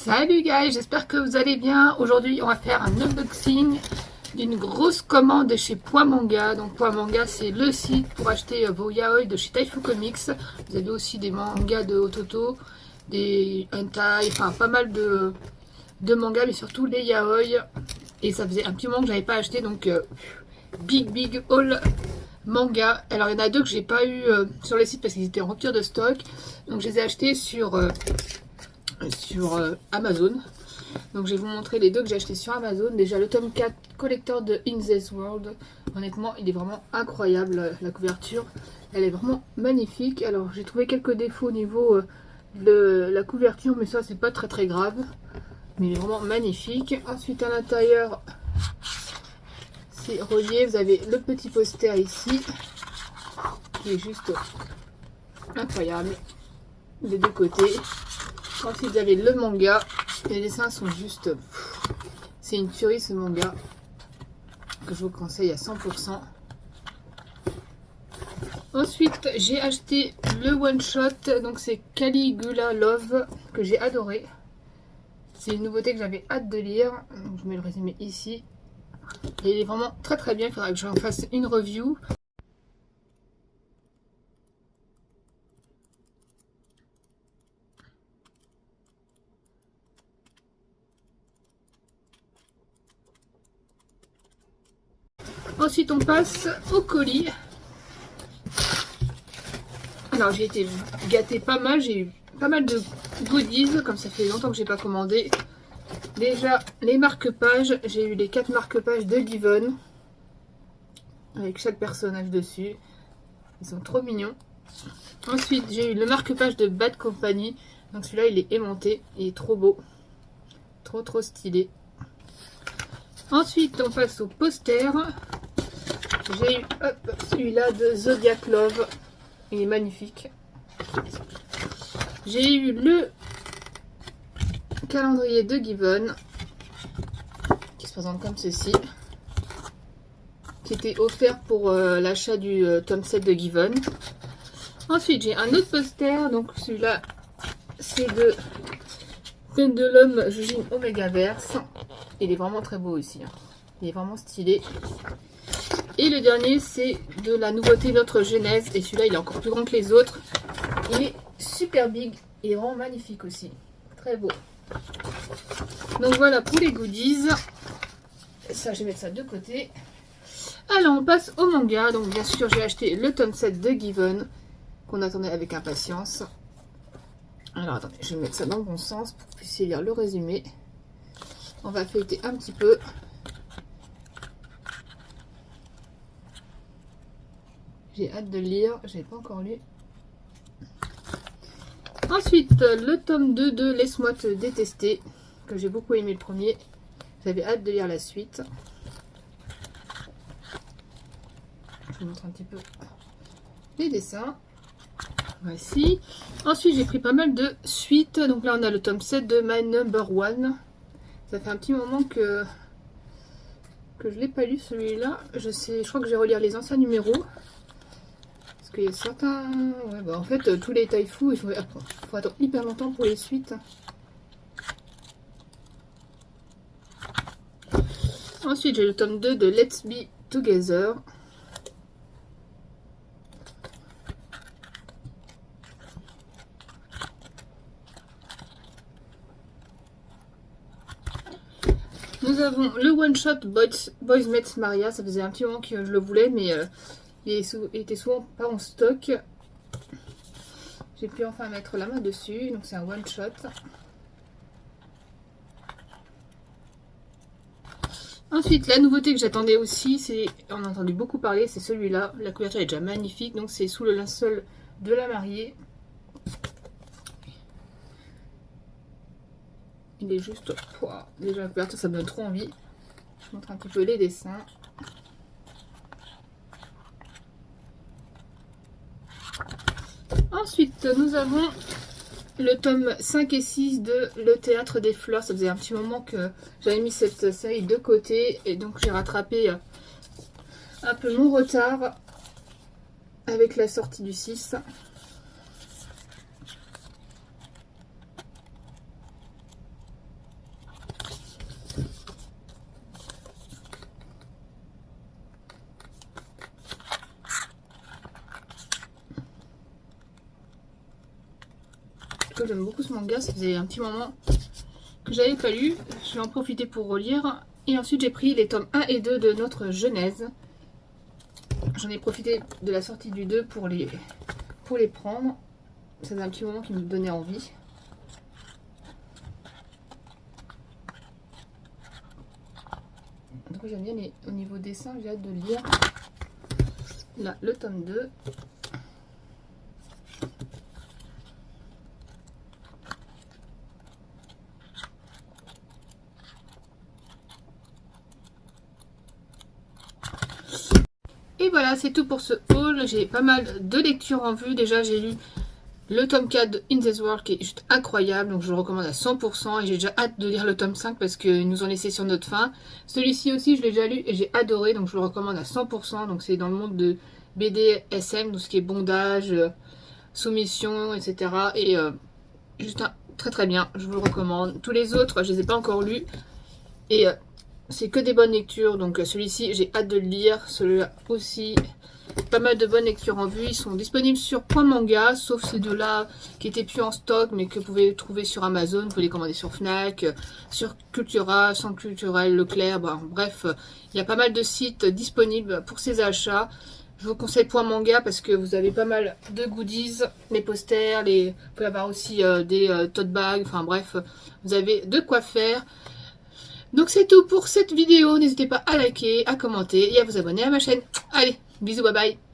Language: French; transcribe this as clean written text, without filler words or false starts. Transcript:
Salut guys, j'espère que vous allez bien. Aujourd'hui on va faire un unboxing d'une grosse commande chez Point Manga. Donc Point Manga, c'est le site pour acheter vos yaoi de chez Taifu Comics. Vous avez aussi des mangas de Ototo, des hentai, enfin pas mal de mangas, mais surtout les yaoi. Et ça faisait un petit moment que j'avais pas acheté, donc big haul manga. Alors il y en a deux que j'ai pas eu sur le site parce qu'ils étaient en rupture de stock. Donc je les ai achetés sur Amazon. Donc je vais vous montrer les deux que j'ai achetés sur Amazon. Déjà le tome 4 collector de In This World. Honnêtement il est vraiment incroyable, la couverture. Elle est vraiment magnifique. Alors j'ai trouvé quelques défauts au niveau de la couverture, mais ça c'est pas très grave. Mais il est vraiment magnifique. Ensuite à l'intérieur c'est relié. Vous avez le petit poster ici qui est juste incroyable des deux côtés. Ensuite vous avez le manga. Les dessins sont juste... C'est une tuerie ce manga. Que je vous conseille à 100%. Ensuite j'ai acheté le one shot. Donc c'est Caligula Love. Que j'ai adoré. C'est une nouveauté que j'avais hâte de lire. Donc je mets le résumé ici. Et il est vraiment très bien. Il faudra que j'en fasse une review. Ensuite on passe au colis. Alors j'ai été gâtée pas mal, j'ai eu pas mal de goodies, comme ça fait longtemps que j'ai pas commandé. Déjà les marque-pages, j'ai eu les 4 marque-pages de Given, avec chaque personnage dessus. Ils sont trop mignons. Ensuite j'ai eu le marque-page de Bad Company, donc celui-là il est aimanté, il est trop beau, trop stylé. Ensuite on passe au poster. J'ai eu celui-là de Zodiac Love. Il est magnifique. J'ai eu le calendrier de Given qui se présente comme ceci, qui était offert pour l'achat du tome 7 de Given. Ensuite j'ai un autre poster, donc celui-là c'est de Pendulum Jujin Omegaverse. Il est vraiment très beau aussi, hein. Il est vraiment stylé. Et le dernier c'est de la nouveauté Notre Genèse, et celui-là il est encore plus grand que les autres. Il est super big et vraiment magnifique aussi, très beau. Donc voilà pour les goodies. Ça je vais mettre ça de côté. Alors on passe au manga. Donc bien sûr j'ai acheté le tome 7 de Given qu'on attendait avec impatience. Alors attendez, je vais mettre ça dans le bon sens pour que vous puissiez lire le résumé. On va feuilleter un petit peu. J'ai hâte de le lire, je n'ai pas encore lu. Ensuite, le tome 2 de Laisse-moi te détester, que j'ai beaucoup aimé le premier. J'avais hâte de lire la suite. Je vous montre un petit peu les dessins. Voici. Ensuite, j'ai pris pas mal de suites. Donc là, on a le tome 7 de My Number One. Ça fait un petit moment que je ne l'ai pas lu celui-là. Je crois que je vais relire les anciens numéros. Parce qu'il y a certains... Ouais, bah en fait, tous les Taifu, il faut attendre hyper longtemps pour les suites. Ensuite, j'ai le tome 2 de Let's Be Together. Nous avons le one-shot Boys Meets Maria. Ça faisait un petit moment que je le voulais, mais il était souvent pas en stock. J'ai pu enfin mettre la main dessus. Donc c'est un one-shot. Ensuite, la nouveauté que j'attendais aussi, on a entendu beaucoup parler, c'est celui-là. La couverture est déjà magnifique. Donc c'est Sous le linceul de la mariée. Il est juste... Wow. Déjà la couverture, ça me donne trop envie. Je montre un petit peu les dessins. Ensuite, nous avons le tome 5 et 6 de Le Théâtre des Fleurs. Ça faisait un petit moment que j'avais mis cette série de côté. Et donc j'ai rattrapé un peu mon retard avec la sortie du 6. que j'aime beaucoup ce manga. Ça faisait un petit moment que j'avais pas lu. Je vais en profiter pour relire. Et ensuite j'ai pris les tomes 1 et 2 de notre Genèse. J'en ai profité de la sortie du 2 pour les prendre. Ça faisait un petit moment qui me donnait envie. Donc j'aime bien au niveau dessin, j'ai hâte de lire. Là, le tome 2. Et voilà, c'est tout pour ce haul. J'ai pas mal de lectures en vue. Déjà, j'ai lu le tome 4 de In This World qui est juste incroyable. Donc, je le recommande à 100%. Et j'ai déjà hâte de lire le tome 5 parce qu'ils nous ont laissé sur notre fin. Celui-ci aussi, je l'ai déjà lu et j'ai adoré. Donc, je le recommande à 100%. Donc, c'est dans le monde de BDSM, tout ce qui est bondage, soumission, etc. Et juste très très bien. Je vous le recommande. Tous les autres, je les ai pas encore lus. Et c'est que des bonnes lectures, donc celui-ci j'ai hâte de le lire, celui-là aussi, pas mal de bonnes lectures en vue. Ils sont disponibles sur Point Manga, sauf ces deux-là qui étaient plus en stock, mais que vous pouvez trouver sur Amazon, vous pouvez les commander sur Fnac, sur Cultura, Centre Culturel, Leclerc, bref, il y a pas mal de sites disponibles pour ces achats. Je vous conseille Point Manga parce que vous avez pas mal de goodies, les posters, vous pouvez avoir aussi des tote bags, enfin bref, vous avez de quoi faire. Donc c'est tout pour cette vidéo, n'hésitez pas à liker, à commenter et à vous abonner à ma chaîne. Allez, bisous, bye bye.